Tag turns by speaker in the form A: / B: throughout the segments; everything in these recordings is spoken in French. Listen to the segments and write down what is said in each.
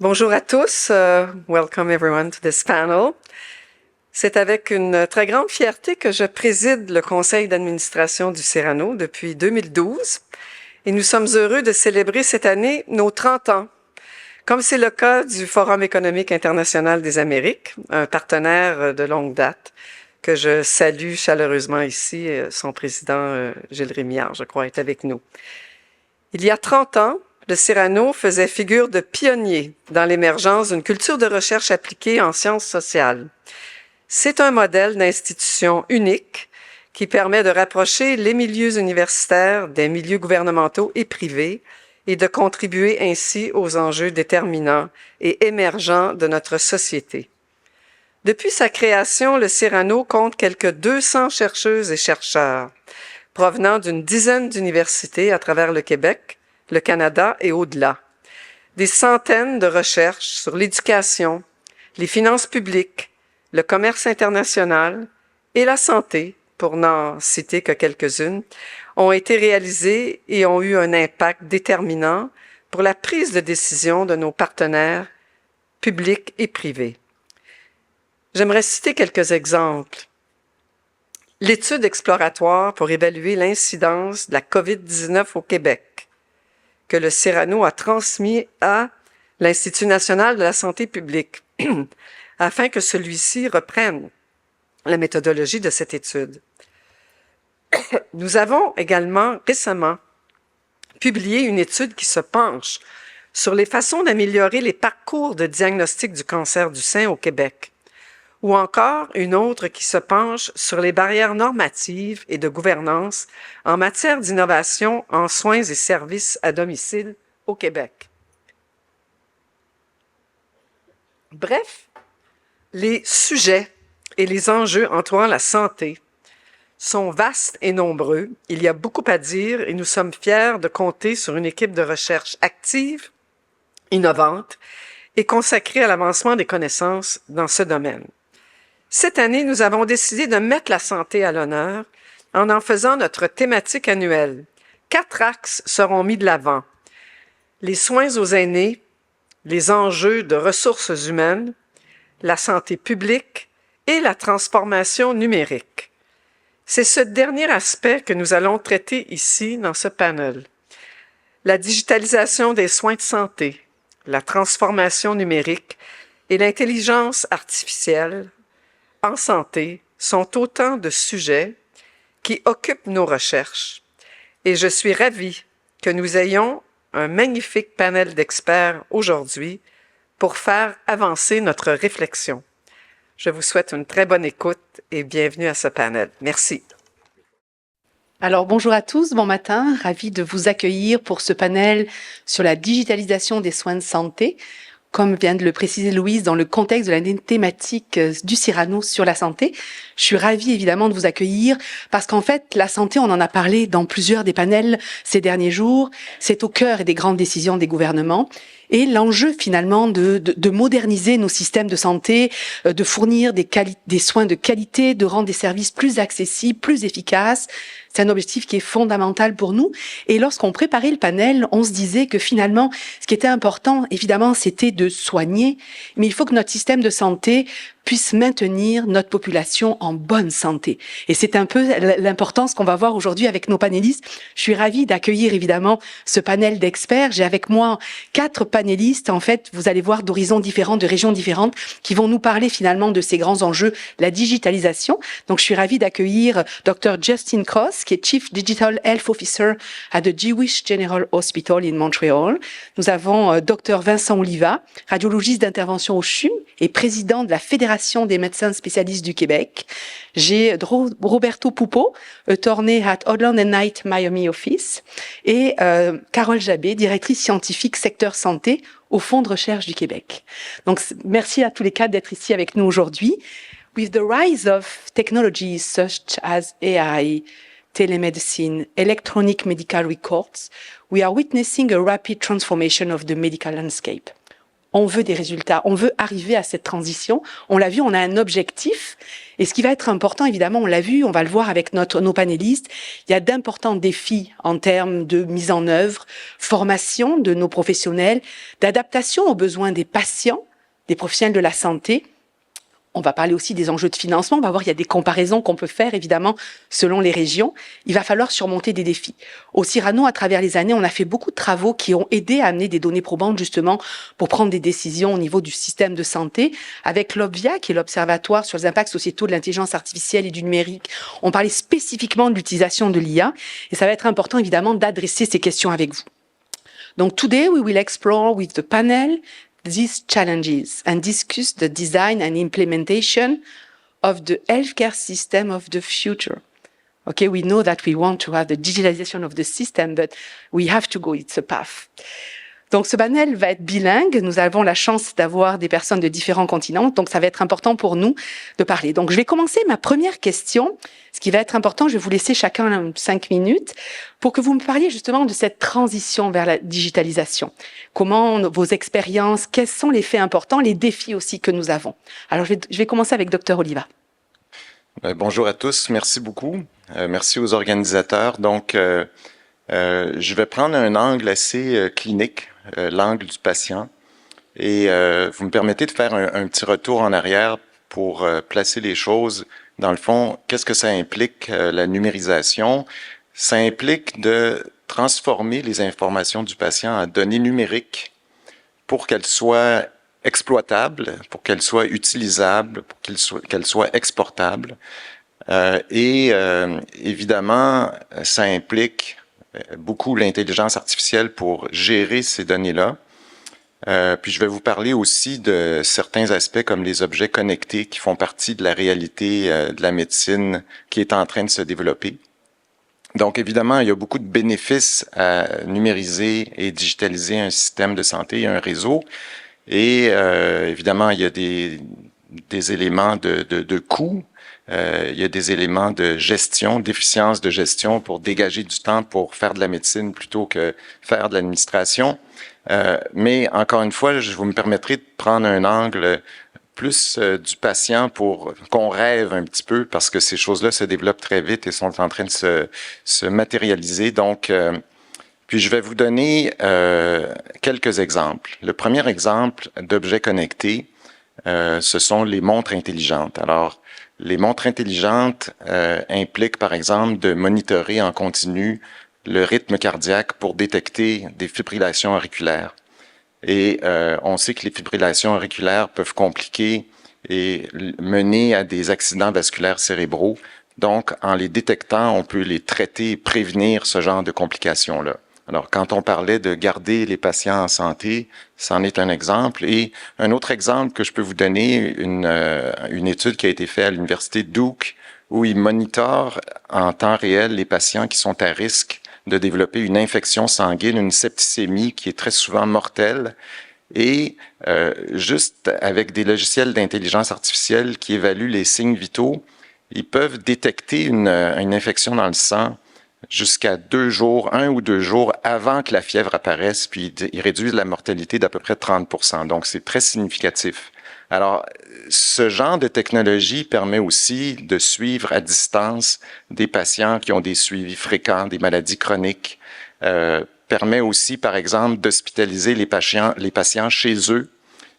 A: Bonjour à tous. Welcome everyone to this panel. C'est avec une très grande fierté que je préside le conseil d'administration du Cyrano depuis 2012 et nous sommes heureux de célébrer cette année nos 30 ans, comme c'est le cas du Forum économique international des Amériques, un partenaire de longue date que je salue chaleureusement ici. Son président, Gilles Rémillard, je crois, est avec nous. Il y a 30 ans, le Cyrano faisait figure de pionnier dans l'émergence d'une culture de recherche appliquée en sciences sociales. C'est un modèle d'institution unique qui permet de rapprocher les milieux universitaires des milieux gouvernementaux et privés et de contribuer ainsi aux enjeux déterminants et émergents de notre société. Depuis sa création, le Cyrano compte quelques 200 chercheuses et chercheurs provenant d'une dizaine d'universités à travers le Québec, le Canada et au-delà. Des centaines de recherches sur l'éducation, les finances publiques, le commerce international et la santé, pour n'en citer que quelques-unes, ont été réalisées et ont eu un impact déterminant pour la prise de décision de nos partenaires publics et privés. J'aimerais citer quelques exemples. L'étude exploratoire pour évaluer l'incidence de la COVID-19 au Québec, que le Cyrano a transmis à l'Institut national de la santé publique, afin que celui-ci reprenne la méthodologie de cette étude. Nous avons également récemment publié une étude qui se penche sur les façons d'améliorer les parcours de diagnostic du cancer du sein au Québec, ou encore une autre qui se penche sur les barrières normatives et de gouvernance en matière d'innovation en soins et services à domicile au Québec. Bref, les sujets et les enjeux entourant la santé sont vastes et nombreux. Il y a beaucoup à dire et nous sommes fiers de compter sur une équipe de recherche active, innovante et consacrée à l'avancement des connaissances dans ce domaine. Cette année, nous avons décidé de mettre la santé à l'honneur en faisant notre thématique annuelle. 4 axes seront mis de l'avant. Les soins aux aînés, les enjeux de ressources humaines, la santé publique et la transformation numérique. C'est ce dernier aspect que nous allons traiter ici dans ce panel. La digitalisation des soins de santé, la transformation numérique et l'intelligence artificielle en santé sont autant de sujets qui occupent nos recherches et je suis ravie que nous ayons un magnifique panel d'experts aujourd'hui pour faire avancer notre réflexion. Je vous souhaite une très bonne écoute et bienvenue à ce panel. Merci.
B: Alors bonjour à tous, bon matin, ravi de vous accueillir pour ce panel sur la digitalisation des soins de santé. Comme vient de le préciser Louise, dans le contexte de la thématique du Cyrano sur la santé, je suis ravie évidemment de vous accueillir parce qu'en fait, la santé, on en a parlé dans plusieurs des panels ces derniers jours, c'est au cœur des grandes décisions des gouvernements. Et l'enjeu finalement de moderniser nos systèmes de santé, de fournir des soins de qualité, de rendre des services plus accessibles, plus efficaces, c'est un objectif qui est fondamental pour nous. Et lorsqu'on préparait le panel, on se disait que finalement, ce qui était important, évidemment, c'était de soigner, mais il faut que notre système de santé puisse maintenir notre population en bonne santé. Et c'est un peu l'importance qu'on va voir aujourd'hui avec nos panélistes. Je suis ravie d'accueillir évidemment ce panel d'experts. J'ai avec moi 4 panélistes. En fait, vous allez voir d'horizons différents, de régions différentes, qui vont nous parler finalement de ces grands enjeux, la digitalisation. Donc, je suis ravie d'accueillir Dr. Justin Cross, qui est Chief Digital Health Officer à The Jewish General Hospital in Montreal. Nous avons Dr. Vincent Oliva, radiologiste d'intervention au CHUM et président de la Fédération des médecins spécialistes du Québec. J'ai Roberto Pupo, attorney at Odland & Knight Miami Office, et Carole Jabé, directrice scientifique secteur santé au Fonds de recherche du Québec. Donc, merci à tous les 4 d'être ici avec nous aujourd'hui. With the rise of technologies such as AI, telemedicine, electronic medical records, we are witnessing a rapid transformation of the medical landscape. on veut des résultats, on veut arriver à cette transition. On l'a vu, on a un objectif. Et ce qui va être important, évidemment, on l'a vu, on va le voir avec nos panélistes, il y a d'importants défis en termes de mise en œuvre, formation de nos professionnels, d'adaptation aux besoins des patients, des professionnels de la santé. On va parler aussi des enjeux de financement. On va voir, il y a des comparaisons qu'on peut faire, évidemment, selon les régions. Il va falloir surmonter des défis. Au Cyrano, à travers les années, on a fait beaucoup de travaux qui ont aidé à amener des données probantes, justement, pour prendre des décisions au niveau du système de santé. Avec l'OBVIA, qui est l'Observatoire sur les impacts sociétaux de l'intelligence artificielle et du numérique, on parlait spécifiquement de l'utilisation de l'IA. Et ça va être important, évidemment, d'adresser ces questions avec vous. Donc, today, we will explore with the panel these challenges and discuss the design and implementation of the healthcare system of the future. Okay, we know that we want to have the digitalization of the system, but we have to go, it's a path. Donc, ce panel va être bilingue. Nous avons la chance d'avoir des personnes de différents continents. Donc, ça va être important pour nous de parler. Donc, je vais commencer ma première question. Ce qui va être important, je vais vous laisser chacun 5 minutes pour que vous me parliez justement de cette transition vers la digitalisation. Comment vos expériences, quels sont les faits importants, les défis aussi que nous avons. Alors, je vais commencer avec Dr Oliva.
C: Bonjour à tous, merci beaucoup. Merci aux organisateurs. Donc, je vais prendre un angle assez clinique, l'angle du patient. Et vous me permettez de faire un petit retour en arrière pour placer les choses. Dans le fond, qu'est-ce que ça implique, la numérisation? Ça implique de transformer les informations du patient en données numériques pour qu'elles soient exploitables, pour qu'elles soient utilisables, pour qu'elles soient exportables. Évidemment, ça implique beaucoup l'intelligence artificielle pour gérer ces données-là. Puis je vais vous parler aussi de certains aspects comme les objets connectés qui font partie de la réalité de la médecine qui est en train de se développer. Donc évidemment, il y a beaucoup de bénéfices à numériser et digitaliser un système de santé et un réseau. Et évidemment, il y a des éléments de coût. Il y a des éléments de gestion, d'efficience de gestion pour dégager du temps pour faire de la médecine plutôt que faire de l'administration. Mais encore une fois, vous me permettrez de prendre un angle plus du patient pour qu'on rêve un petit peu parce que ces choses-là se développent très vite et sont en train de se matérialiser. Donc, puis je vais vous donner quelques exemples. Le premier exemple d'objets connectés, ce sont les montres intelligentes. Alors, les montres intelligentes impliquent, par exemple, de monitorer en continu le rythme cardiaque pour détecter des fibrillations auriculaires. Et on sait que les fibrillations auriculaires peuvent compliquer et mener à des accidents vasculaires cérébraux. Donc, en les détectant, on peut les traiter et prévenir ce genre de complications-là. Alors, quand on parlait de garder les patients en santé, c'en est un exemple. Et un autre exemple que je peux vous donner, une étude qui a été faite à l'université Duke, où ils monitorent en temps réel les patients qui sont à risque de développer une infection sanguine, une septicémie qui est très souvent mortelle. Et juste avec des logiciels d'intelligence artificielle qui évaluent les signes vitaux, ils peuvent détecter une infection dans le sang jusqu'à 2 jours, 1 ou 2 jours avant que la fièvre apparaisse, puis ils réduisent la mortalité d'à peu près 30%. Donc, c'est très significatif. Alors, ce genre de technologie permet aussi de suivre à distance des patients qui ont des suivis fréquents, des maladies chroniques, permet aussi, par exemple, d'hospitaliser les patients chez eux.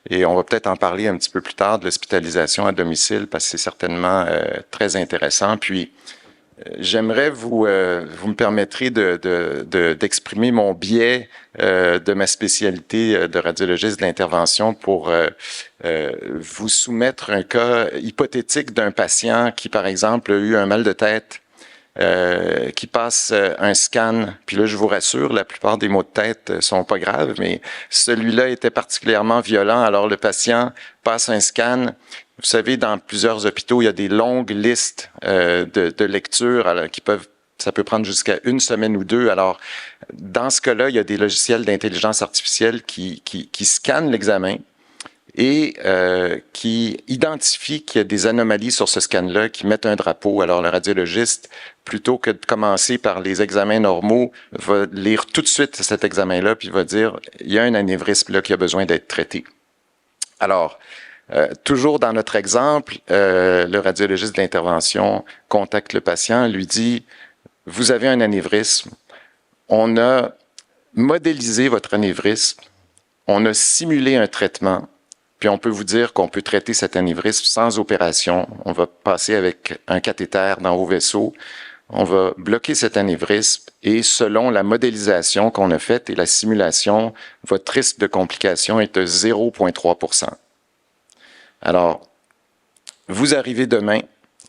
C: Et on va peut-être en parler un petit peu plus tard de l'hospitalisation à domicile parce que c'est certainement très intéressant. Puis, j'aimerais vous me permettrez d'exprimer mon biais de ma spécialité de radiologiste de l'intervention pour vous soumettre un cas hypothétique d'un patient qui, par exemple, a eu un mal de tête, qui passe un scan. Puis là, je vous rassure, la plupart des maux de tête sont pas graves, mais celui-là était particulièrement violent. Alors, le patient passe un scan. Vous savez, dans plusieurs hôpitaux, il y a des longues listes de lectures ça peut prendre jusqu'à 1 semaine ou 2. Alors, dans ce cas-là, il y a des logiciels d'intelligence artificielle qui scannent l'examen et qui identifient qu'il y a des anomalies sur ce scan-là, qui mettent un drapeau. Alors, le radiologiste, plutôt que de commencer par les examens normaux, va lire tout de suite cet examen-là, puis va dire, il y a un anévrisme là qui a besoin d'être traité. Alors, toujours dans notre exemple, le radiologiste de l'intervention contacte le patient, lui dit « Vous avez un anévrisme, on a modélisé votre anévrisme, on a simulé un traitement, puis on peut vous dire qu'on peut traiter cet anévrisme sans opération. On va passer avec un cathéter dans vos vaisseaux, on va bloquer cet anévrisme et selon la modélisation qu'on a faite et la simulation, votre risque de complication est de 0,3 %. Alors, vous arrivez demain,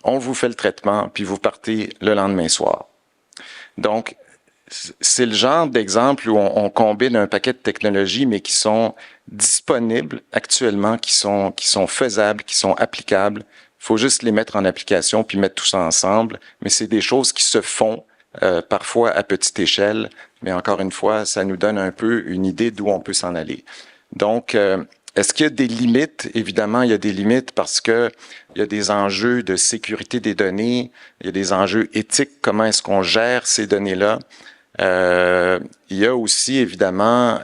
C: on vous fait le traitement, puis vous partez le lendemain soir. Donc, c'est le genre d'exemple où on combine un paquet de technologies, mais qui sont disponibles actuellement, qui sont faisables, qui sont applicables. Il faut juste les mettre en application puis mettre tout ça ensemble. Mais c'est des choses qui se font parfois à petite échelle. Mais encore une fois, ça nous donne un peu une idée d'où on peut s'en aller. Donc, est-ce qu'il y a des limites? Évidemment, il y a des limites parce que il y a des enjeux de sécurité des données, il y a des enjeux éthiques, comment est-ce qu'on gère ces données-là. Il y a aussi évidemment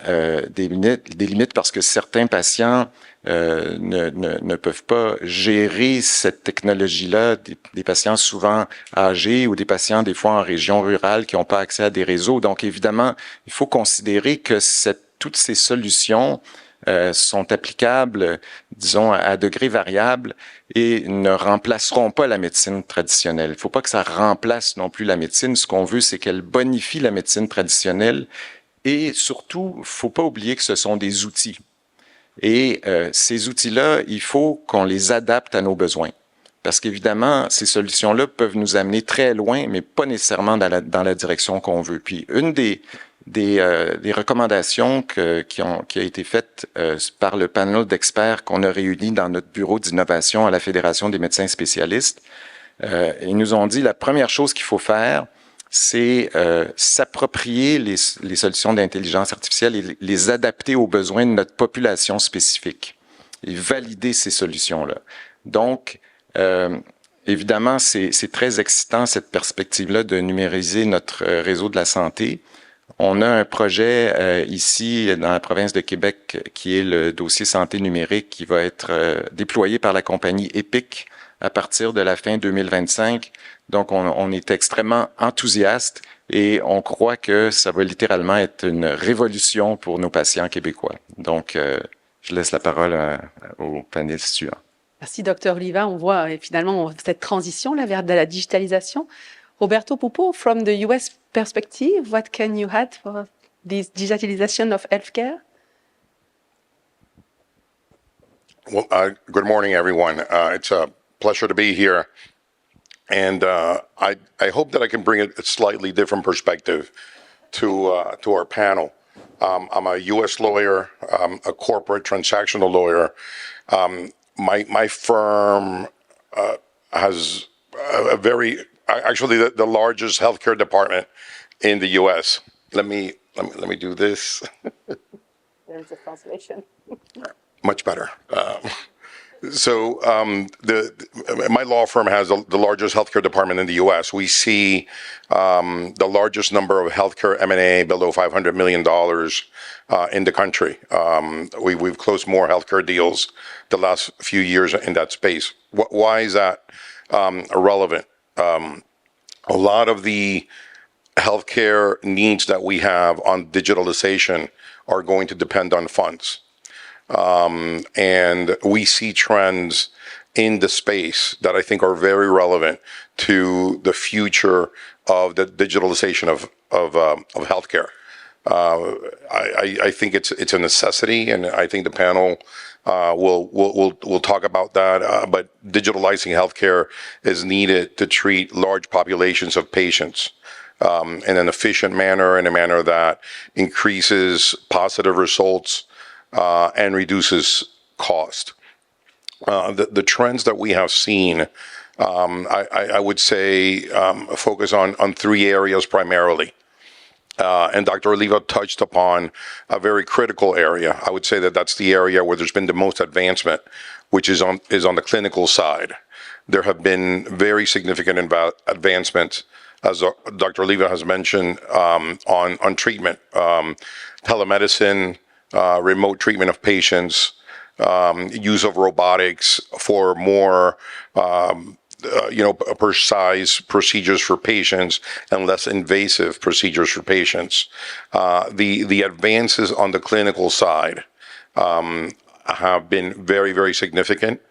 C: des limites parce que certains patients ne peuvent pas gérer cette technologie-là, des patients souvent âgés ou des patients des fois en région rurale qui n'ont pas accès à des réseaux. Donc évidemment, il faut considérer que toutes ces solutions sont applicables, disons, à degré variable et ne remplaceront pas la médecine traditionnelle. Il ne faut pas que ça remplace non plus la médecine. Ce qu'on veut, c'est qu'elle bonifie la médecine traditionnelle et surtout, il ne faut pas oublier que ce sont des outils. Et ces outils-là, il faut qu'on les adapte à nos besoins. Parce qu'évidemment, ces solutions-là peuvent nous amener très loin, mais pas nécessairement dans la direction qu'on veut. Puis une des recommandations qui a été faite par le panel d'experts qu'on a réuni dans notre bureau d'innovation à la Fédération des médecins spécialistes. Ils nous ont dit la première chose qu'il faut faire, c'est s'approprier les solutions d'intelligence artificielle et les adapter aux besoins de notre population spécifique et valider ces solutions-là. Donc, évidemment, c'est très excitant cette perspective-là de numériser notre réseau de la santé. On a un projet ici dans la province de Québec qui est le dossier santé numérique qui va être déployé par la compagnie Epic à partir de la fin 2025. Donc, on est extrêmement enthousiaste et on croit que ça va littéralement être une révolution pour nos patients québécois. Donc, je laisse la parole au panel suivant.
B: Merci, Dr. Oliva. On voit finalement cette transition là vers de la digitalisation. Roberto Pupo, from the US perspective, what can you add for this digitalization of healthcare?
D: Well, good morning, everyone. It's a pleasure to be here. And I hope that I can bring a slightly different perspective to our panel. I'm a U.S. lawyer, a corporate transactional lawyer. My firm has a actually the largest healthcare department in the U.S. Let me do this.
B: There's a translation.
D: Much better. My law firm has the largest healthcare department in the U.S. We see the largest number of healthcare M&A below $500 million in the country. We've closed more healthcare deals the last few years in that space. Why is that relevant? A lot of the healthcare needs that we have on digitalization are going to depend on funds. And we see trends in the space that I think are very relevant to the future of the digitalization of healthcare. I think it's a necessity, and I think the panel will talk about that. But digitalizing healthcare is needed to treat large populations of patients in an efficient manner, in a manner that increases positive results and reduces cost. The trends that we have seen, I would say, focus on three areas primarily. And Dr. Oliva touched upon a very critical area. I would say that that's the area where there's been the most advancement, which is on the clinical side. There have been very significant advancements, as Dr. Oliva has mentioned, on treatment, telemedicine, remote treatment of patients, use of robotics for more precise procedures for patients and less invasive procedures for patients. The advances on the clinical side have been very, very significant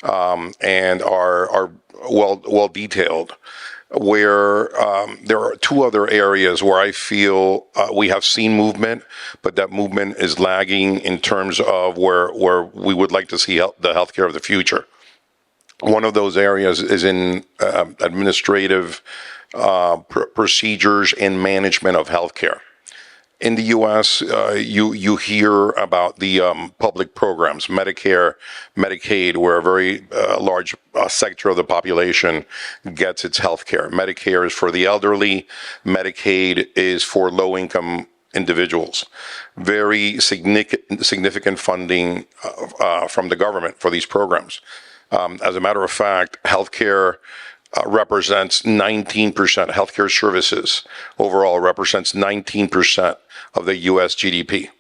D: and are well detailed. Where there are two other areas where I feel we have seen movement, but that movement is lagging in terms of where we would like to see the healthcare of the future. One of those areas is in administrative procedures and management of healthcare. In the U.S., you hear about the public programs, Medicare, Medicaid, where a very large sector of the population gets its health care. Medicare is for the elderly. Medicaid is for low-income individuals. Very significant funding from the government for these programs. As a matter of fact, healthcare represents 19%. Healthcare services overall represents 19% of the U.S. GDP.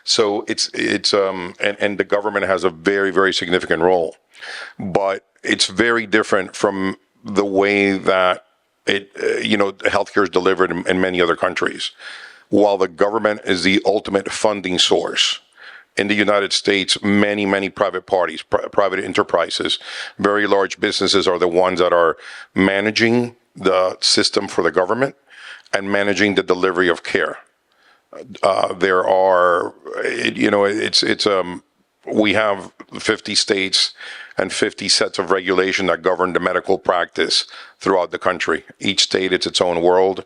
D: So it's and the government has a very, very significant role, but it's very different from the way that healthcare is delivered in many other countries. While the government is the ultimate funding source, in the United States, many private parties, private enterprises, very large businesses are the ones that are managing the system for the government and managing the delivery of care. There are, we have 50 states and 50 sets of regulation that govern the medical practice throughout the country. Each state, it's its own world,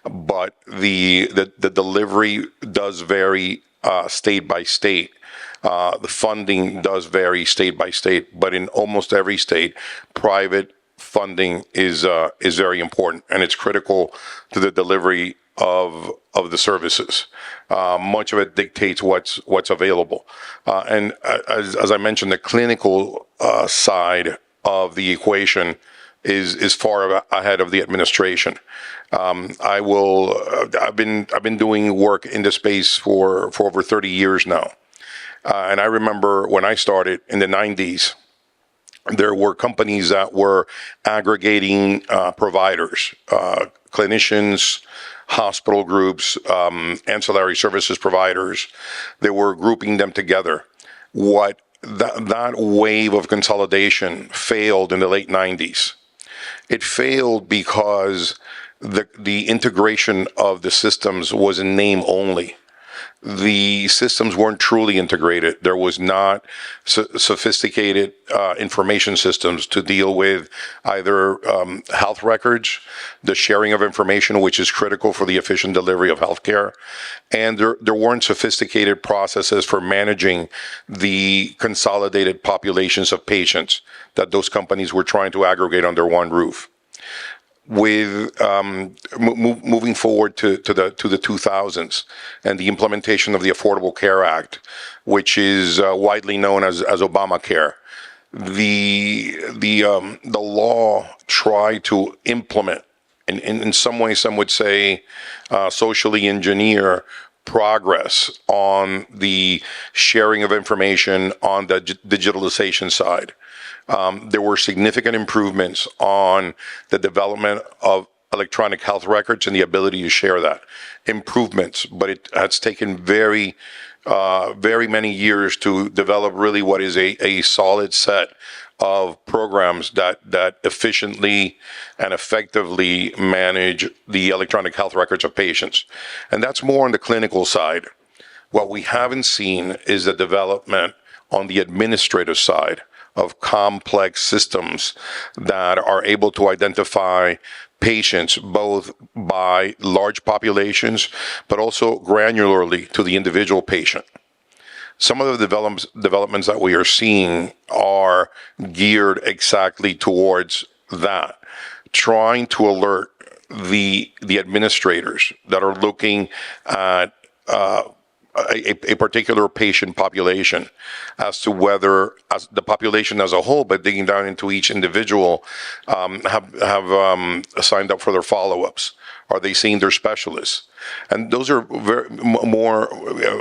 D: but the delivery does vary state by state. The funding does vary state by state, but in almost every state, private funding is very important, and it's critical to the delivery of the services. Much of it dictates what's available, and as I mentioned, the clinical side of the equation is far ahead of the administration. I've been doing work in this space for over 30 years now, and I remember when I started in the 90s. There were companies that were aggregating providers, clinicians, hospital groups, ancillary services providers. They were grouping them together. That wave of consolidation failed in the late 90s. It failed because the integration of the systems was in name only. The systems weren't truly integrated. There was not sophisticated information systems to deal with either health records, the sharing of information, which is critical for the efficient delivery of healthcare, and there weren't sophisticated processes for managing the consolidated populations of patients that those companies were trying to aggregate under one roof. With moving forward to the 2000s and the implementation of the Affordable Care Act, which is widely known as Obamacare, the law tried to implement, in some ways, some would say, socially engineer progress on the sharing of information on the digitalization side. There were significant improvements on the development of electronic health records and the ability to share that. Improvements, but it has taken very many years to develop really what is a solid set of programs that efficiently and effectively manage the electronic health records of patients. And that's more on the clinical side. What we haven't seen is the development on the administrative side of complex systems that are able to identify patients both by large populations, but also granularly to the individual patient. Some of the developments that we are seeing are geared exactly towards that, trying to alert the administrators that are looking at a particular patient population as to whether, as the population as a whole, but digging down into each individual, have signed up for their follow-ups, Are they seeing their specialists? And those are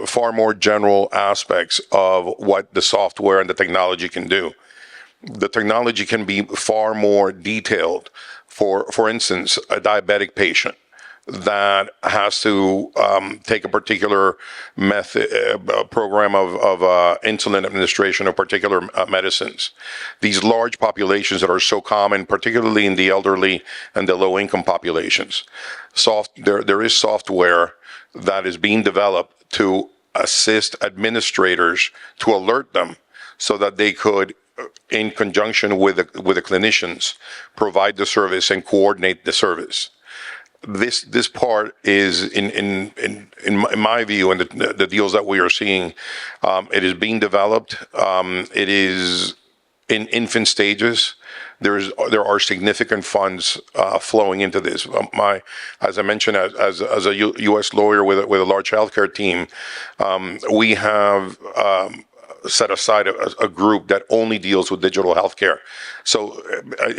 D: far more general aspects of what the software and the technology can do. The technology can be far more detailed. For instance, a diabetic patient that has to take a particular program of insulin administration of particular medicines. These large populations that are so common, particularly in the elderly and the low-income populations. There is software that is being developed to assist administrators to alert them so that they could, in conjunction with the clinicians, provide the service and coordinate the service. This part is in my view, and the deals that we are seeing, it is being developed. It is in infant stages. There are significant funds flowing into this. As I mentioned, as a U.S. lawyer with a large healthcare team, we have set aside a group that only deals with digital healthcare. So,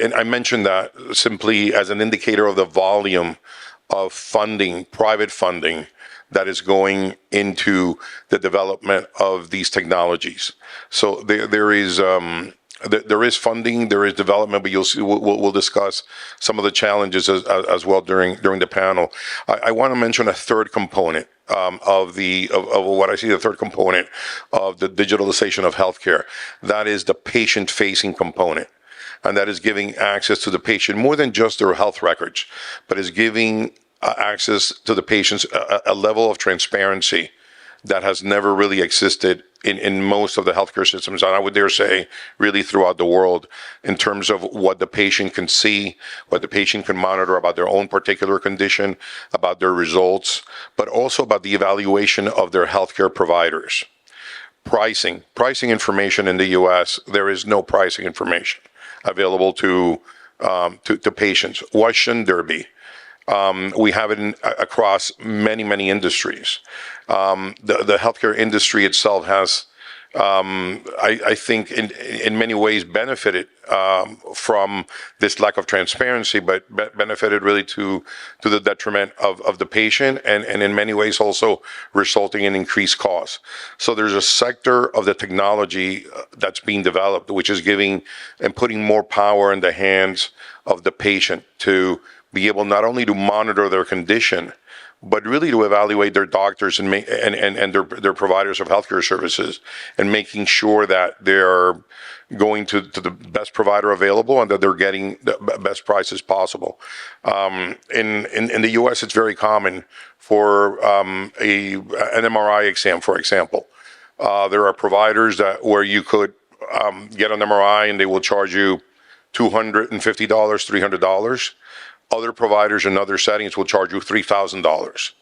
D: and I mentioned that simply as an indicator of the volume of funding, private funding, that is going into the development of these technologies. So there is funding, there is development, but you'll see, we'll discuss some of the challenges as well during the panel. I want to mention a third component of what I see, the third component of the digitalization of healthcare. That is the patient-facing component. And that is giving access to the patient more than just their health records, but is giving access to the patients a level of transparency that has never really existed in most of the healthcare systems, and I would dare say really throughout the world, in terms of what the patient can see, what the patient can monitor about their own particular condition, about their results, but also about the evaluation of their healthcare providers. Pricing information in the U.S., there is no pricing information available to patients. Why shouldn't there be? We have it across many industries. The healthcare industry itself has, I think, in many ways benefited from this lack of transparency, but benefited really to the detriment of the patient, and in many ways also resulting in increased costs. So there's a sector of the technology that's being developed, which is giving and putting more power in the hands of the patient to be able not only to monitor their condition, but really to evaluate their doctors and their providers of healthcare services, and making sure that they're going to the best provider available and that they're getting the best prices possible. In the U.S., it's very common for an MRI exam, for example. There are providers where you could get an MRI and they will charge you $250, $300. Other providers in other settings will charge you $3,000.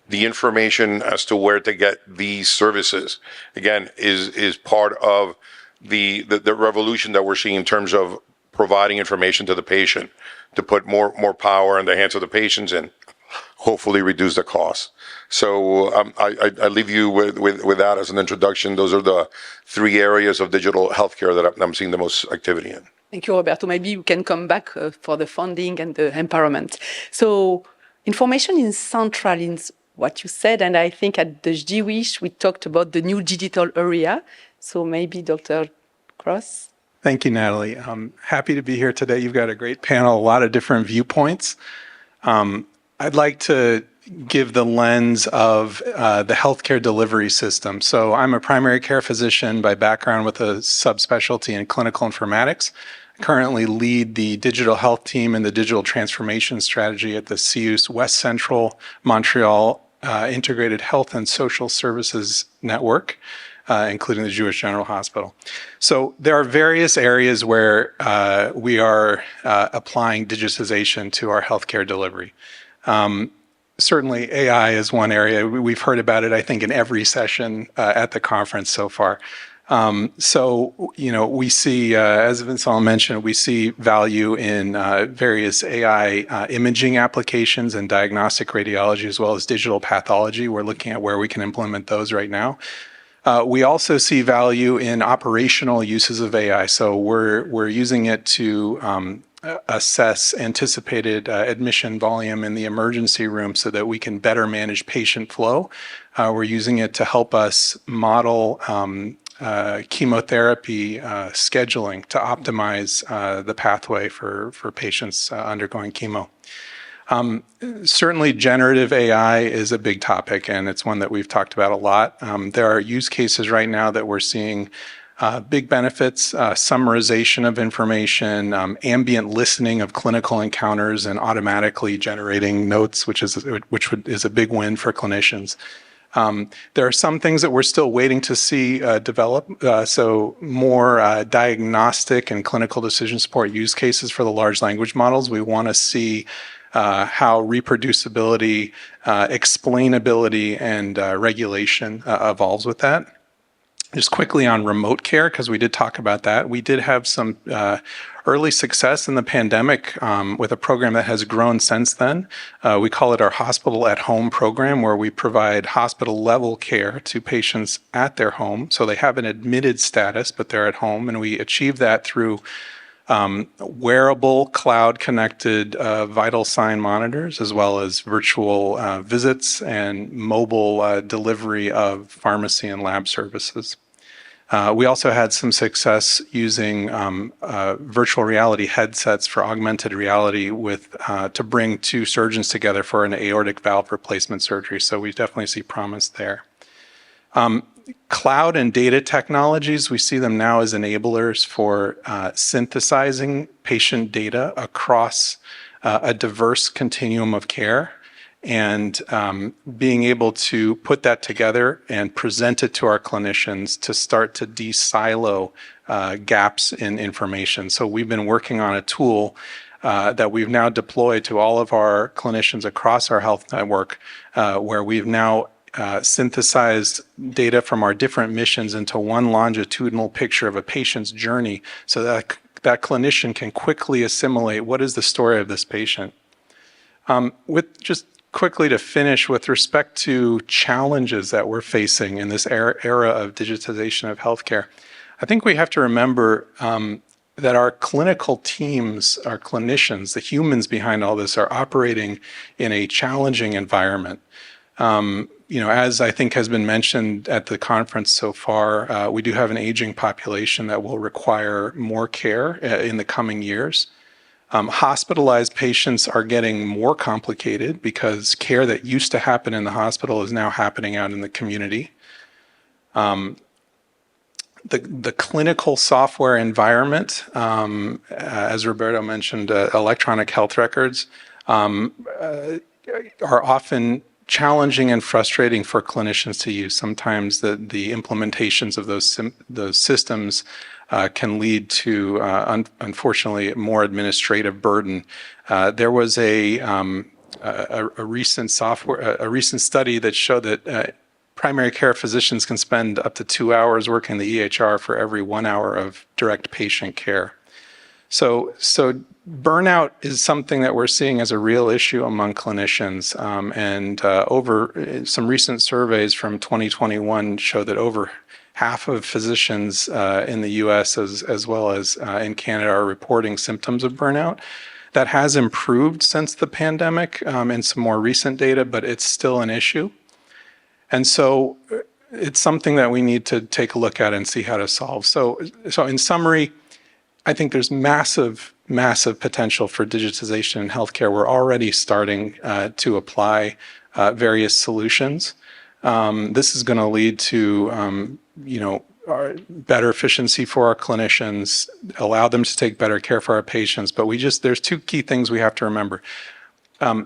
D: The information as to where to get these services, again, is part of the revolution that we're seeing in terms of providing information to the patient, to put more power in the hands of the patients and hopefully reduce the cost. So I leave you with that as an introduction. Those are the three areas of digital healthcare that I'm seeing the most activity in.
B: Thank you, Roberto. Maybe we can come back for the funding and the empowerment. So information is central in what you said, and I think at the GWISH we talked about the new digital area. So maybe Dr. Cross?
E: Thank you, Natalie. I'm happy to be here today. You've got a great panel, a lot of different viewpoints. I'd like to give the lens of the healthcare delivery system. So I'm a primary care physician by background with a subspecialty in clinical informatics. I currently lead the digital health team and the digital transformation strategy at the CEUS West Central Montreal Integrated Health and Social Services Network, including the Jewish General Hospital. So there are various areas where we are applying digitization to our healthcare delivery. Certainly AI is one area. We've heard about it, I think, in every session at the conference so far. So, we see, as Vincent mentioned, we see value in various AI imaging applications and diagnostic radiology, as well as digital pathology. We're looking at where we can implement those right now. We also see value in operational uses of AI. So we're using it to assess anticipated admission volume in the emergency room so that we can better manage patient flow. We're using it to help us model chemotherapy scheduling to optimize the pathway for patients undergoing chemo. Certainly, generative AI is a big topic, and it's one that we've talked about a lot. There are use cases right now that we're seeing big benefits, summarization of information, ambient listening of clinical encounters, and automatically generating notes, which is a big win for clinicians. There are some things that we're still waiting to see develop, so more diagnostic and clinical decision support use cases for the large language models. We want to see how reproducibility, explainability, and regulation evolves with that. Just quickly on remote care, because we did talk about that. We did have some early success in the pandemic with a program that has grown since then. We call it our Hospital at Home program, where we provide hospital-level care to patients at their home. So they have an admitted status, but they're at home, and we achieve that through wearable, cloud-connected vital sign monitors, as well as virtual visits and mobile delivery of pharmacy and lab services. We also had some success using virtual reality headsets for augmented reality to bring two surgeons together for an aortic valve replacement surgery. So we definitely see promise there. Cloud and data technologies, we see them now as enablers for synthesizing patient data across a diverse continuum of care, and being able to put that together and present it to our clinicians to start to de-silo gaps in information. So we've been working on a tool that we've now deployed to all of our clinicians across our health network, where we've now synthesized data from our different missions into one longitudinal picture of a patient's journey, so that that clinician can quickly assimilate what is the story of this patient. With just quickly to finish, with respect to challenges that we're facing in this era of digitization of healthcare, I think we have to remember that our clinical teams, our clinicians, the humans behind all this, are operating in a challenging environment. As I think has been mentioned at the conference so far, we do have an aging population that will require more care in the coming years. Hospitalized patients are getting more complicated because care that used to happen in the hospital is now happening out in the community. The clinical software environment, as Roberto mentioned, electronic health records, are often challenging and frustrating for clinicians to use. Sometimes the implementations of those systems can lead to, unfortunately, more administrative burden. There was a recent study that showed that primary care physicians can spend up to 2 hours working the EHR for every 1 hour of direct patient care. So burnout is something that we're seeing as a real issue among clinicians. Over some recent surveys from 2021 show that over half of physicians in the US as well as in Canada are reporting symptoms of burnout. That has improved since the pandemic in some more recent data, but it's still an issue. And so it's something that we need to take a look at and see how to solve. So in summary, I think there's massive potential for digitization in healthcare. We're already starting to apply various solutions. This is going to lead to better efficiency for our clinicians, allow them to take better care for our patients. But there's two key things we have to remember.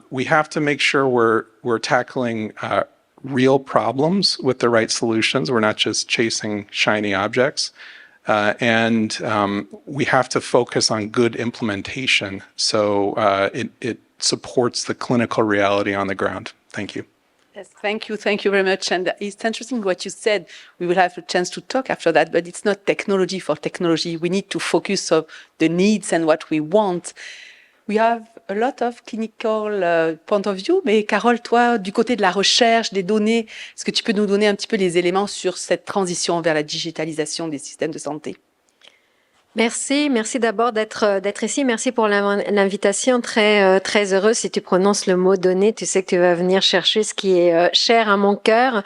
E: We have to make sure we're tackling real problems with the right solutions. We're not just chasing shiny objects. And we have to focus on good implementation so it supports the clinical reality on the ground. Thank you.
B: Yes, thank you very much. And it's interesting what you said. We will have a chance to talk after that, but it's not technology for technology. We need to focus on the needs and what we want. We have a lot of clinical point of view, mais Carole, toi, du côté de la recherche, des données, est-ce que tu peux nous donner un petit peu les éléments sur cette transition vers la digitalisation des systèmes de santé?
F: Merci d'abord d'être ici. Merci pour l'invitation. Très heureuse. Si tu prononces le mot donner, tu sais que tu vas venir chercher ce qui est cher à mon cœur.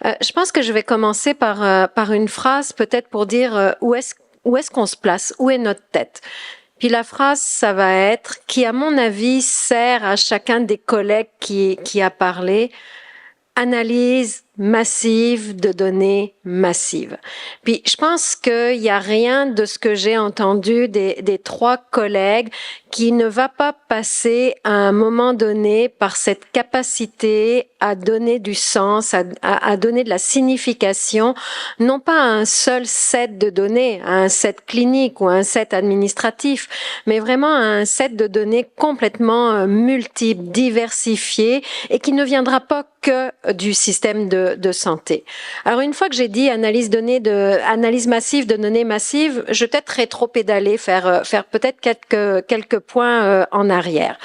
F: Je pense que je vais commencer par une phrase, peut-être pour dire où est-ce qu'on se place, où est notre tête. Puis la phrase, ça va être, qui à mon avis sert à chacun des collègues qui a parlé, analyse massive de données massives. Puis je pense qu'il y a rien de ce que j'ai entendu des trois collègues qui ne va pas passer à un moment donné par cette capacité à donner du sens, à donner de la signification, non pas à un seul set de données, à un set clinique ou à un set administratif, mais vraiment à un set de données complètement multiple, diversifié et qui ne viendra pas que du système de santé. Alors une fois que j'ai dit analyse massive de données massives, je vais peut-être rétro-pédaler, faire peut-être quelques points en arrière.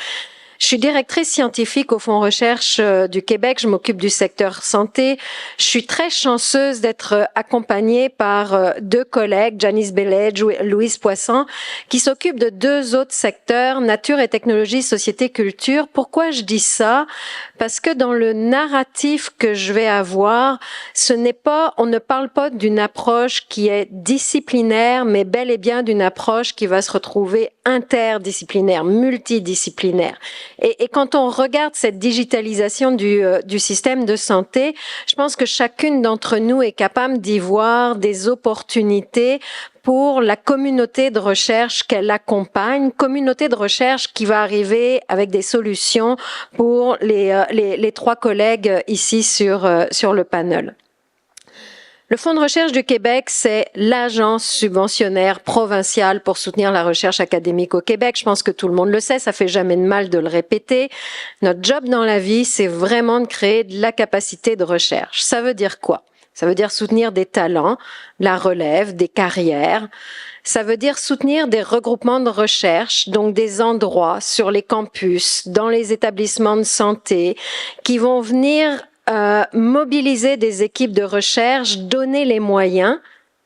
F: Je suis directrice scientifique au Fonds Recherche du Québec. Je m'occupe du secteur santé. Je suis très chanceuse d'être accompagnée par deux collègues, Janice Belledge, Louise Poisson, qui s'occupent de deux autres secteurs, nature et technologie, société, culture. Pourquoi je dis ça? Parce que dans le narratif que je vais avoir, on ne parle pas d'une approche qui est disciplinaire, mais bel et bien d'une approche qui va se retrouver interdisciplinaire, multidisciplinaire. Et quand on regarde cette digitalisation du système de santé, je pense que chacune d'entre nous est capable d'y voir des opportunités pour la communauté de recherche qu'elle accompagne, communauté de recherche qui va arriver avec des solutions pour les trois collègues ici sur le panel. Le Fonds de recherche du Québec, c'est l'agence subventionnaire provinciale pour soutenir la recherche académique au Québec. Je pense que tout le monde le sait, ça fait jamais de mal de le répéter. Notre job dans la vie, c'est vraiment de créer de la capacité de recherche. Ça veut dire quoi? Ça veut dire soutenir des talents, la relève, des carrières. Ça veut dire soutenir des regroupements de recherche, donc des endroits sur les campus, dans les établissements de santé, qui vont venir mobiliser des équipes de recherche, donner les moyens,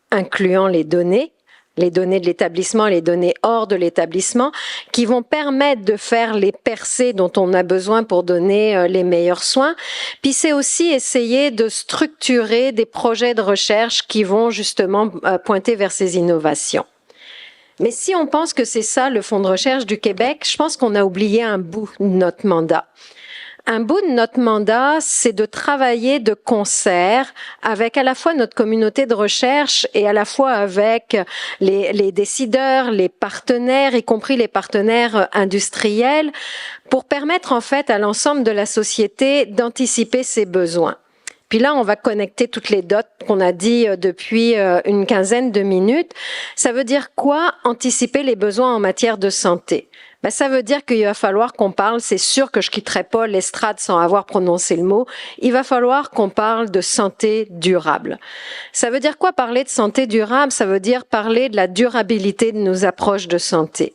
F: incluant les données de l'établissement, les données hors de l'établissement, qui vont permettre de faire les percées dont on a besoin pour donner les meilleurs soins. Puis c'est aussi essayer de structurer des projets de recherche qui vont justement pointer vers ces innovations. Mais si on pense que c'est ça le Fonds de recherche du Québec, je pense qu'on a oublié un bout de notre mandat. Un bout de notre mandat, c'est de travailler de concert avec à la fois notre communauté de recherche et à la fois avec les décideurs, les partenaires, y compris les partenaires industriels, pour permettre en fait à l'ensemble de la société d'anticiper ses besoins. Puis là, on va connecter toutes les dots qu'on a dit depuis une quinzaine de minutes. Ça veut dire quoi, anticiper les besoins en matière de santé? Ben, ça veut dire qu'il va falloir qu'on parle, c'est sûr que je quitterai pas l'estrade sans avoir prononcé le mot, il va falloir qu'on parle de santé durable. Ça veut dire quoi parler de santé durable? Ça veut dire parler de la durabilité de nos approches de santé.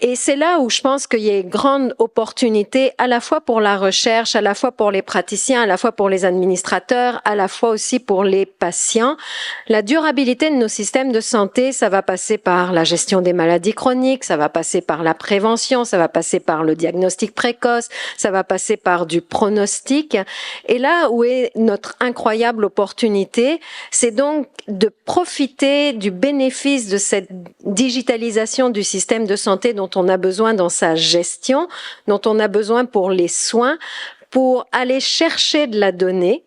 F: Et c'est là où je pense qu'il y a une grande opportunité à la fois pour la recherche, à la fois pour les praticiens, à la fois pour les administrateurs, à la fois aussi pour les patients. La durabilité de nos systèmes de santé, ça va passer par la gestion des maladies chroniques, ça va passer par la prévention, ça va passer par le diagnostic précoce, ça va passer par du pronostic. Et là où est notre incroyable opportunité, c'est donc de profiter du bénéfice de cette digitalisation du système de santé dont on a besoin dans sa gestion, dont on a besoin pour les soins, pour aller chercher de la donnée,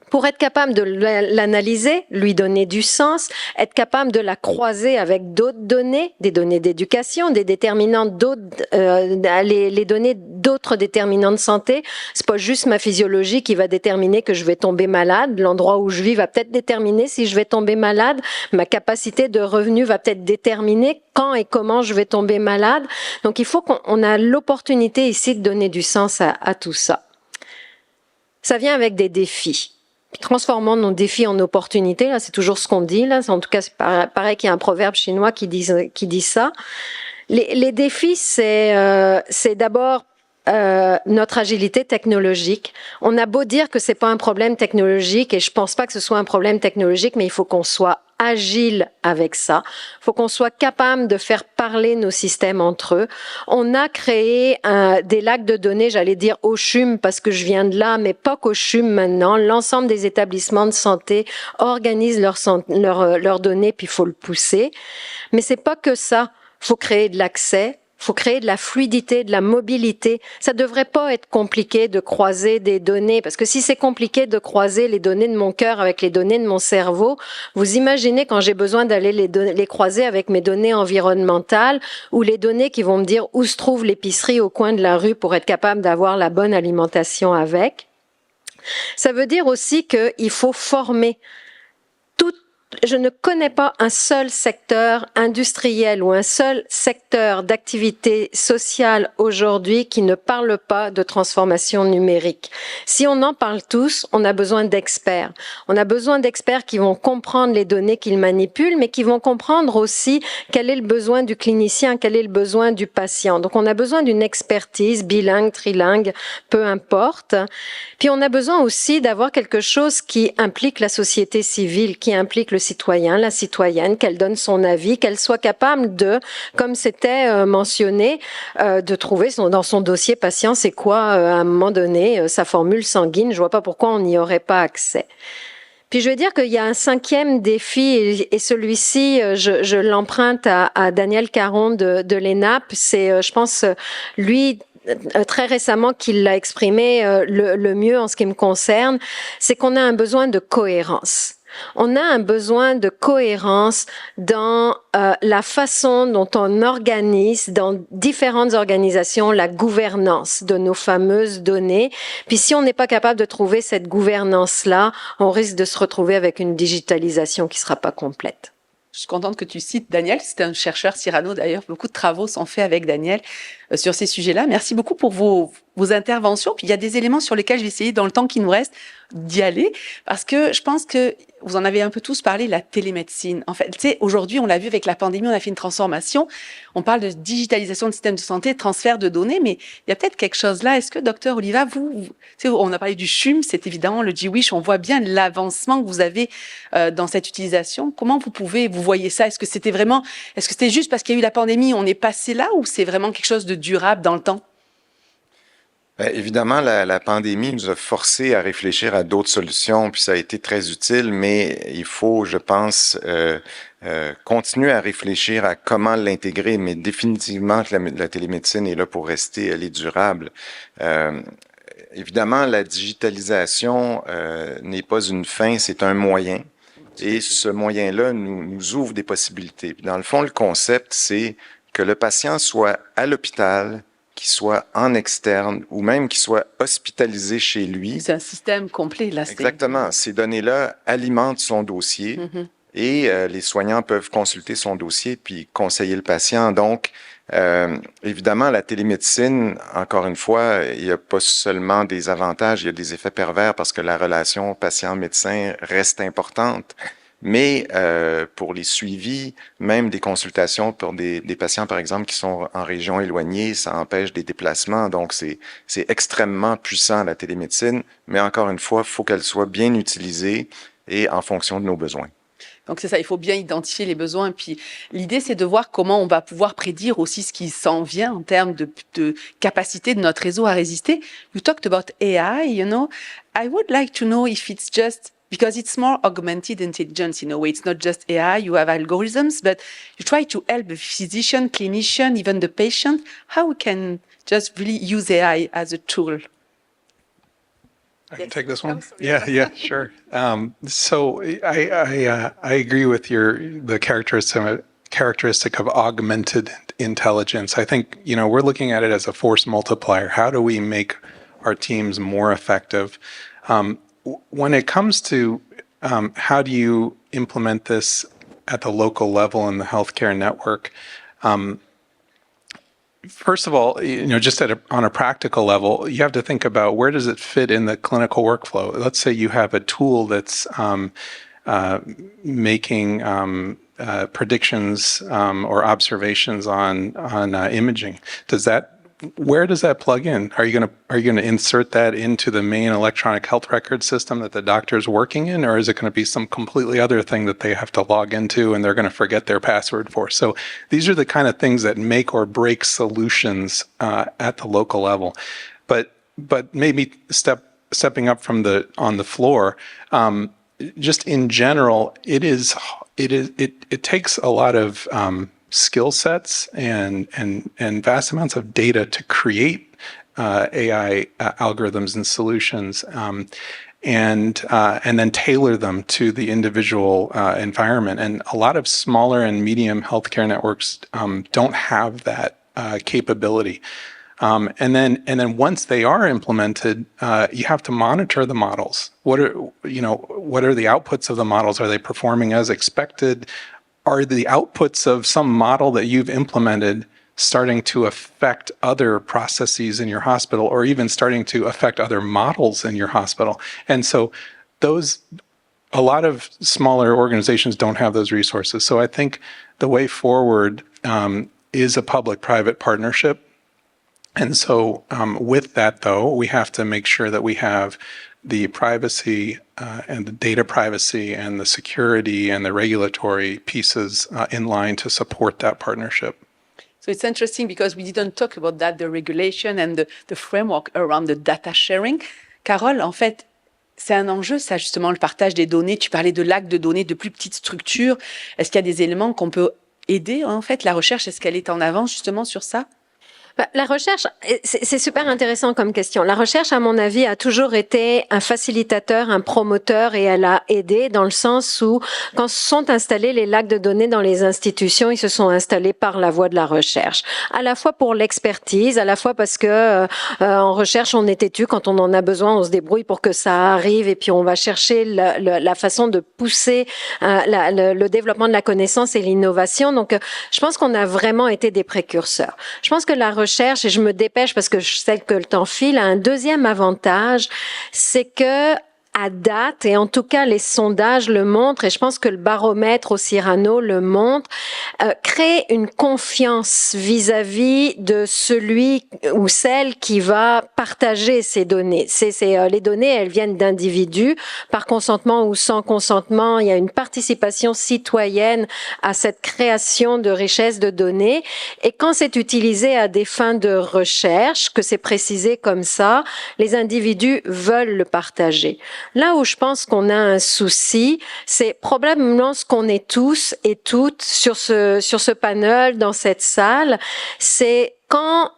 F: pour être capable de l'analyser, lui donner du sens, être capable de la croiser avec d'autres données, des données d'éducation, des déterminants d'autres, les données d'autres déterminants de santé. C'est pas juste ma physiologie qui va déterminer que je vais tomber malade. L'endroit où je vis va peut-être déterminer si je vais tomber malade. Ma capacité de revenu va peut-être déterminer quand et comment je vais tomber malade. Donc il faut qu'on a l'opportunité ici de donner du sens à tout ça. Ça vient avec des défis. Transformons nos défis en opportunités, là, c'est toujours ce qu'on dit, là. En tout cas, c'est pareil qu'il y a un proverbe chinois qui dit ça. Les défis, c'est d'abord notre agilité technologique. On a beau dire que c'est pas un problème technologique, et je pense pas que ce soit un problème technologique, mais il faut qu'on soit agile avec ça. Il faut qu'on soit capable de faire parler nos systèmes entre eux. On a créé des lacs de données, j'allais dire au CHUM parce que je viens de là, mais pas qu'au CHUM maintenant. L'ensemble des établissements de santé organisent leurs données, puis il faut le pousser. Mais c'est pas que ça. Il faut créer de l'accès. Il faut créer de la fluidité, de la mobilité. Ça devrait pas être compliqué de croiser des données, parce que si c'est compliqué de croiser les données de mon cœur avec les données de mon cerveau, vous imaginez quand j'ai besoin d'aller les croiser avec mes données environnementales ou les données qui vont me dire où se trouve l'épicerie au coin de la rue pour être capable d'avoir la bonne alimentation avec. Ça veut dire aussi qu'il faut former je ne connais pas un seul secteur industriel ou un seul secteur d'activité sociale aujourd'hui qui ne parle pas de transformation numérique. Si on en parle tous, on a besoin d'experts. On a besoin d'experts qui vont comprendre les données qu'ils manipulent, mais qui vont comprendre aussi quel est le besoin du clinicien, quel est le besoin du patient. Donc on a besoin d'une expertise bilingue, trilingue, peu importe. Puis on a besoin aussi d'avoir quelque chose qui implique la société civile, qui implique le citoyen, la citoyenne, qu'elle donne son avis, qu'elle soit capable de, comme c'était mentionné, de trouver dans son dossier patient, c'est quoi à un moment donné sa formule sanguine. Je vois pas pourquoi on n'y aurait pas accès. Puis je veux dire qu'il y a un cinquième défi, et celui-ci, je l'emprunte à Daniel Caron de l'ENAP. C'est, je pense, lui, très récemment qu'il l'a exprimé le mieux en ce qui me concerne, c'est qu'on a un besoin de cohérence. On a un besoin de cohérence dans la façon dont on organise dans différentes organisations la gouvernance de nos fameuses données. Puis si on n'est pas capable de trouver cette gouvernance-là, on risque de se retrouver avec une digitalisation qui ne sera pas complète.
B: Je suis contente que tu cites Daniel, c'est un chercheur Cyrano d'ailleurs, beaucoup de travaux sont faits avec Daniel sur ces sujets-là. Merci beaucoup pour vos interventions. Puis il y a des éléments sur lesquels je vais essayer, dans le temps qui nous reste, d'y aller, parce que je pense que vous en avez un peu tous parlé, la télémédecine. En fait, tu sais, aujourd'hui, on l'a vu avec la pandémie, on a fait une transformation. On parle de digitalisation du système de santé, transfert de données, mais il y a peut-être quelque chose là. Est-ce que, docteur Oliva, tu sais, on a parlé du CHUM, c'est évidemment le GWISH, on voit bien l'avancement que vous avez dans cette utilisation. Comment vous voyez ça? Est-ce que c'était juste parce qu'il y a eu la pandémie, on est passé là, ou c'est vraiment quelque chose de durable dans le temps?
C: Bien, évidemment, la pandémie nous a forcés à réfléchir à d'autres solutions, puis ça a été très utile, mais il faut, je pense, continuer à réfléchir à comment l'intégrer, mais définitivement que la télémédecine est là pour rester, elle est durable. Évidemment, la digitalisation n'est pas une fin, c'est un moyen, et ce moyen-là nous ouvre des possibilités. Puis dans le fond, le concept, c'est que le patient soit à l'hôpital, qu'il soit en externe ou même qu'il soit hospitalisé chez lui.
B: C'est un système complet, là.
C: Exactement. Ces données-là alimentent son dossier et les soignants peuvent consulter son dossier puis conseiller le patient. Donc, évidemment, la télémédecine, encore une fois, il n'y a pas seulement des avantages, il y a des effets pervers parce que la relation patient-médecin reste importante. Mais pour les suivis, même des consultations pour des patients, par exemple, qui sont en région éloignée, ça empêche des déplacements. Donc, c'est extrêmement puissant, la télémédecine. Mais encore une fois, il faut qu'elle soit bien utilisée et en fonction de nos besoins.
B: Donc c'est ça, il faut bien identifier les besoins. Puis l'idée, c'est de voir comment on va pouvoir prédire aussi ce qui s'en vient en termes de capacité de notre réseau à résister. You talked about AI, you know. I would like to know if it's just because it's more augmented intelligence in a way. It's not just AI, you have algorithms, but you try to help the physician, clinician, even the patient. How we can just really use AI as a tool?
E: I can take this one. Yeah, sure. So I agree with the characteristic of augmented intelligence. I think, we're looking at it as a force multiplier. How do we make our teams more effective? When it comes to how do you implement this at the local level in the healthcare network, first of all, just on a practical level, you have to think about where does it fit in the clinical workflow. Let's say you have a tool that's making predictions or observations on imaging. Does that where does that plug in? Are you going to insert that into the main electronic health record system that the doctor is working in, or is it going to be some completely other thing that they have to log into and they're going to forget their password for? So these are the kind of things that make or break solutions at the local level. But maybe stepping up from on the floor, just in general, it takes a lot of skill sets and vast amounts of data to create AI algorithms and solutions, and then tailor them to the individual environment. And a lot of smaller and medium healthcare networks don't have that capability. And then once they are implemented, you have to monitor the models. What are the outputs of the models? Are they performing as expected? Are the outputs of some model that you've implemented starting to affect other processes in your hospital, or even starting to affect other models in your hospital? And so a lot of smaller organizations don't have those resources. So I think the way forward is a public-private partnership. And so with that, though, we have to make sure that we have the privacy and the data privacy and the security and the regulatory pieces in line to support that partnership.
B: So it's interesting because we didn't talk about that, the regulation and the framework around the data sharing. Carole, en fait, c'est un enjeu, ça, justement, le partage des données. Tu parlais de lacs de données, de plus petites structures. Est-ce qu'il y a des éléments qu'on peut aider, en fait, la recherche? Est-ce qu'elle est en avance, justement, sur ça?
F: La recherche, c'est super intéressant comme question. La recherche, à mon avis, a toujours été un facilitateur, un promoteur, et elle a aidé dans le sens où, quand sont installés les lacs de données dans les institutions, ils se sont installés par la voie de la recherche. À la fois pour l'expertise, à la fois parce que en recherche, on est têtu. Quand on en a besoin, on se débrouille pour que ça arrive, et puis on va chercher la façon de pousser le développement de la connaissance et l'innovation. Donc, je pense qu'on a vraiment été des précurseurs. Je pense que la recherche, et je me dépêche parce que je sais que le temps file, a un deuxième avantage, c'est que à date, et en tout cas les sondages le montrent, et je pense que le baromètre au Cyrano le montre, crée une confiance vis-à-vis de celui ou celle qui va partager ces données. Les données, elles viennent d'individus, par consentement ou sans consentement. Il y a une participation citoyenne à cette création de richesse de données, et quand c'est utilisé à des fins de recherche, que c'est précisé comme ça, les individus veulent le partager. Là où je pense qu'on a un souci, c'est probablement ce qu'on est tous et toutes sur ce panel, dans cette salle, c'est quand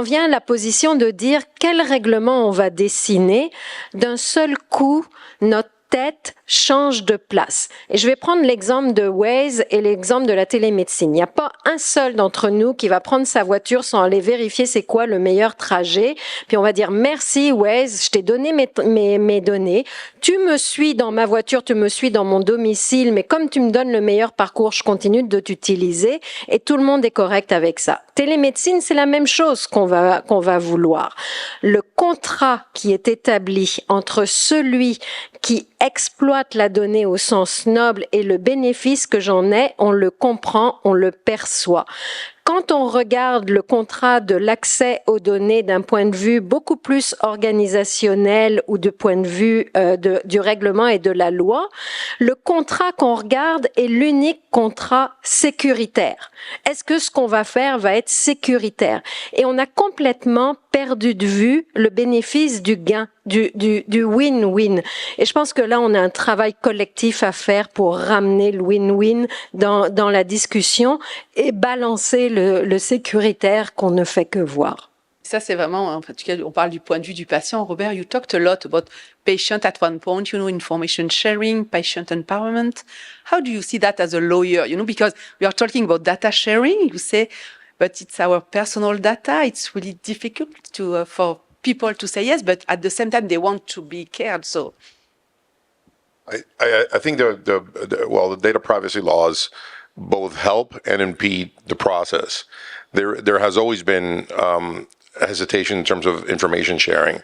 F: vient la position de dire quel règlement on va dessiner, d'un seul coup, notre tête change de place. Et je vais prendre l'exemple de Waze et l'exemple de la télémédecine. Il n'y a pas un seul d'entre nous qui va prendre sa voiture sans aller vérifier c'est quoi le meilleur trajet. Puis on va dire merci Waze, je t'ai donné mes données. Tu me suis dans ma voiture, tu me suis dans mon domicile, mais comme tu me donnes le meilleur parcours, je continue de t'utiliser, et tout le monde est correct avec ça. Télémédecine, c'est la même chose qu'on va vouloir. Le contrat qui est établi entre celui qui exploite la donnée au sens noble et le bénéfice que j'en ai, on le comprend, on le perçoit. Quand on regarde le contrat de l'accès aux données d'un point de vue beaucoup plus organisationnel ou du point de vue du règlement et de la loi, le contrat qu'on regarde est l'unique contrat sécuritaire. Est-ce que ce qu'on va faire va être sécuritaire? Et on a complètement perdu de vue le bénéfice du gain, du win-win. Et je pense que là, on a un travail collectif à faire pour ramener le win-win dans la discussion et balancer le sécuritaire qu'on ne fait que voir.
B: Ça, c'est vraiment, en tout cas, on parle du point de vue du patient. Robert, you talked a lot about patient at one point, information sharing, patient empowerment. How do you see that as a lawyer? Because we are talking about data sharing, you say, but it's our personal data. It's really difficult for people to say yes, but at the same time, they want to be cared. So,
D: I think the data privacy laws both help and impede the process. There has always been hesitation in terms of information sharing,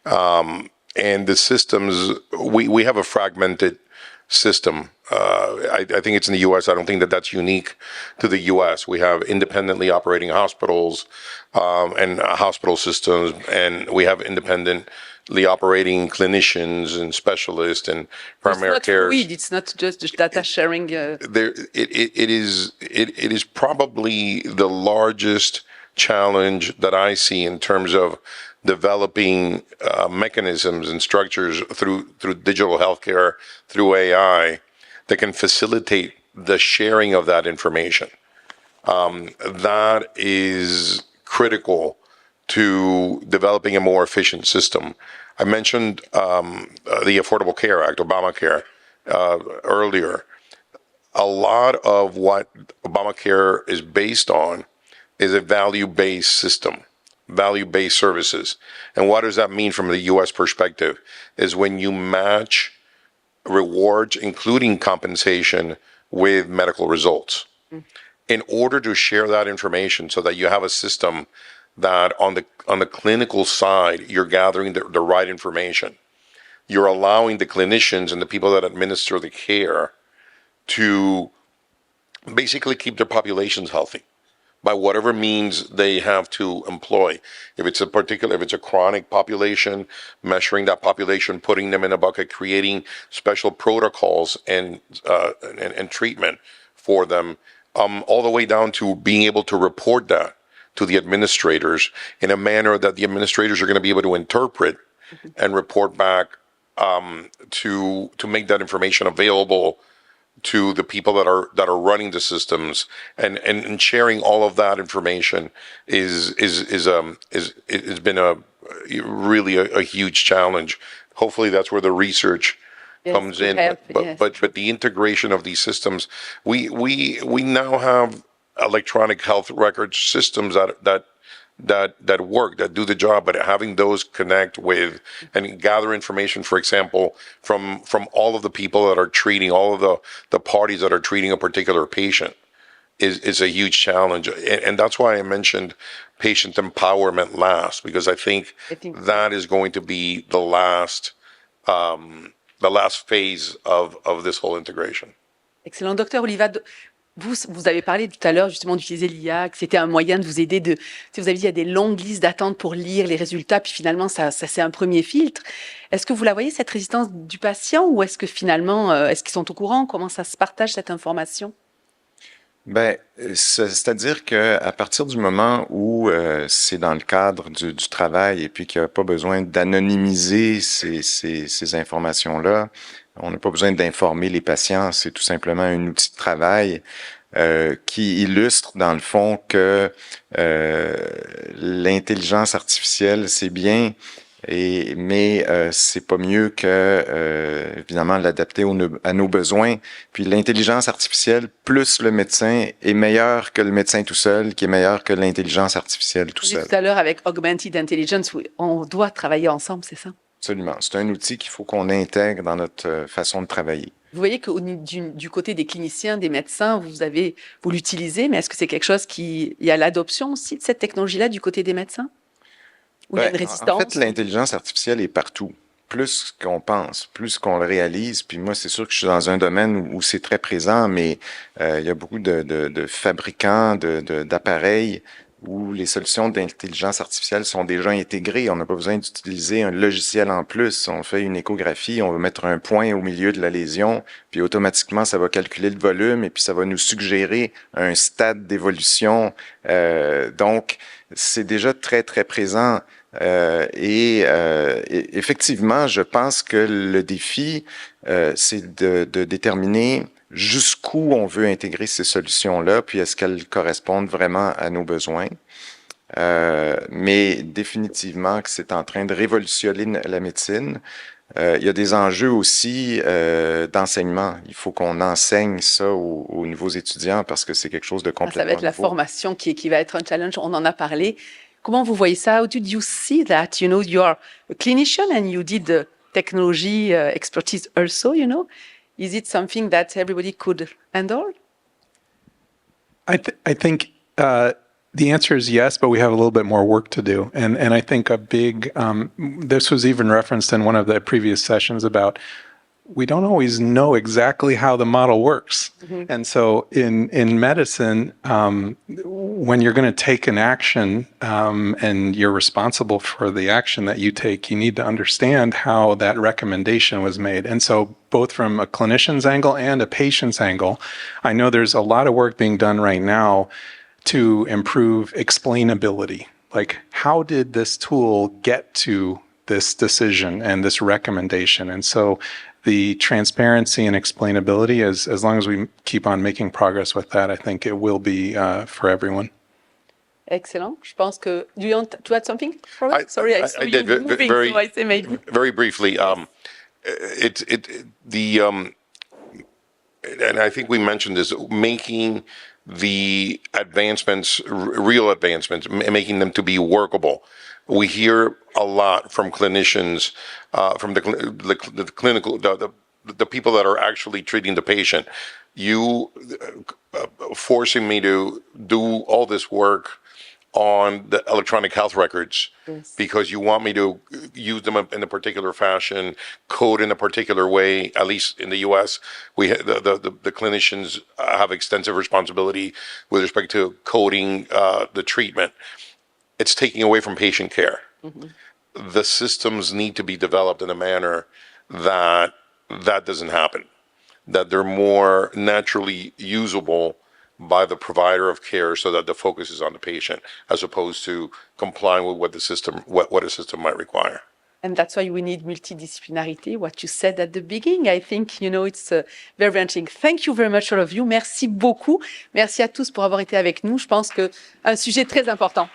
D: and the systems we have a fragmented system. I think it's in the U.S. I don't think that that's unique to the U.S. We have independently operating hospitals and hospital systems, and we have independently operating clinicians and specialists and primary care.
B: It's not just data sharing.
D: It is probably the largest challenge that I see in terms of developing mechanisms and structures through digital healthcare, through AI, that can facilitate the sharing of that information. That is critical to developing a more efficient system. I mentioned the Affordable Care Act, Obamacare, earlier. A lot of what Obamacare is based on is a value-based system, value-based services. And what does that mean from the U.S. perspective? Is when you match rewards, including compensation, with medical results. In order to share that information so that you have a system that on the clinical side, you're gathering the right information. You're allowing the clinicians and the people that administer the care to basically keep their populations healthy by whatever means they have to employ. If it's a chronic population, measuring that population, putting them in a bucket, creating special protocols and treatment for them, all the way down to being able to report that to the administrators in a manner that the administrators are going to be able to interpret and report back to make that information available to the people that are running the systems, and sharing all of that information has been a huge challenge. Hopefully that's where the research comes in. But the integration of these systems, we now have electronic health record systems that work, that do the job, but having those connect with and gather information, for example, from all of the people that are treating, all of the parties that are treating a particular patient is a huge challenge. And that's why I mentioned patient empowerment last, because I think that is going to be the last phase of this whole integration.
B: Excellent. Docteur Oliva, vous avez parlé tout à l'heure justement d'utiliser l'IA, que c'était un moyen de vous aider si vous avez dit il y a des longues listes d'attente pour lire les résultats, puis finalement ça c'est un premier filtre. Est-ce que vous la voyez, cette résistance du patient, ou est-ce que finalement, est-ce qu'ils sont au courant? Comment ça se partage cette information?
C: C'est-à-dire qu'à partir du moment où c'est dans le cadre du travail et puis qu'il n'y a pas besoin d'anonymiser ces informations-là, on n'a pas besoin d'informer les patients, c'est tout simplement un outil de travail qui illustre dans le fond que l'intelligence artificielle, c'est bien, mais c'est pas mieux que évidemment l'adapter à nos besoins. Puis l'intelligence artificielle plus le médecin est meilleur que le médecin tout seul, qui est meilleur que l'intelligence artificielle tout seul.
B: Tout à l'heure avec Augmented Intelligence, on doit travailler ensemble, c'est ça?
C: Absolument. C'est un outil qu'il faut qu'on intègre dans notre façon de travailler.
B: Vous voyez que du côté des cliniciens, des médecins, vous l'utilisez, mais est-ce que c'est quelque chose il y a l'adoption aussi de cette technologie-là du côté des médecins? Ou il y a une résistance?
C: En fait, l'intelligence artificielle est partout. Plus qu'on pense, plus qu'on le réalise. Puis moi, c'est sûr que je suis dans un domaine où c'est très présent, mais il y a beaucoup de fabricants, d'appareils où les solutions d'intelligence artificielle sont déjà intégrées. On n'a pas besoin d'utiliser un logiciel en plus. On fait une échographie, on va mettre un point au milieu de la lésion, puis automatiquement, ça va calculer le volume et puis ça va nous suggérer un stade d'évolution. Donc, c'est déjà très, très présent. Et effectivement, je pense que le défi, c'est de déterminer jusqu'où on veut intégrer ces solutions-là, puis est-ce qu'elles correspondent vraiment à nos besoins. Mais définitivement que c'est en train de révolutionner la médecine. Il y a des enjeux aussi d'enseignement. Il faut qu'on enseigne ça aux nouveaux étudiants parce que c'est quelque chose de complètement nouveau.
B: Ça va être la formation qui va être un challenge. On en a parlé. Comment vous voyez ça? How did you see that? You know, you are a clinician and you did the technology expertise also, you know. Is it something that everybody could handle?
E: I think the answer is yes, but we have a little bit more work to do. And I think a big, this was even referenced in one of the previous sessions about we don't always know exactly how the model works. And so in medicine, when you're going to take an action and you're responsible for the action that you take, you need to understand how that recommendation was made. And so both from a clinician's angle and a patient's angle, I know there's a lot of work being done right now to improve explainability. Like, how did this tool get to this decision and this recommendation? And so the transparency and explainability, as long as we keep on making progress with that, I think it will be for everyone.
B: Excellent. Je pense que, do you want to add something? Sorry, I saw you moving,
D: very,
B: so I say maybe.
D: very briefly. And I think we mentioned this, making the advancements, real advancements, making them to be workable. We hear a lot from clinicians, from the clinical, the people that are actually treating the patient. You forcing me to do all this work on the electronic health records because you want me to use them in a particular fashion, code in a particular way. At least in the U.S., the clinicians have extensive responsibility with respect to coding the treatment. It's taking away from patient care. The systems need to be developed in a manner that doesn't happen, that they're more naturally usable by the provider of care so that the focus is on the patient as opposed to complying with what a system might require.
B: And that's why we need multidisciplinarity, what you said at the beginning. I think, it's very, very interesting. Thank you very much, all of you. Merci beaucoup. Merci à tous pour avoir été avec nous. Je pense que un sujet très important.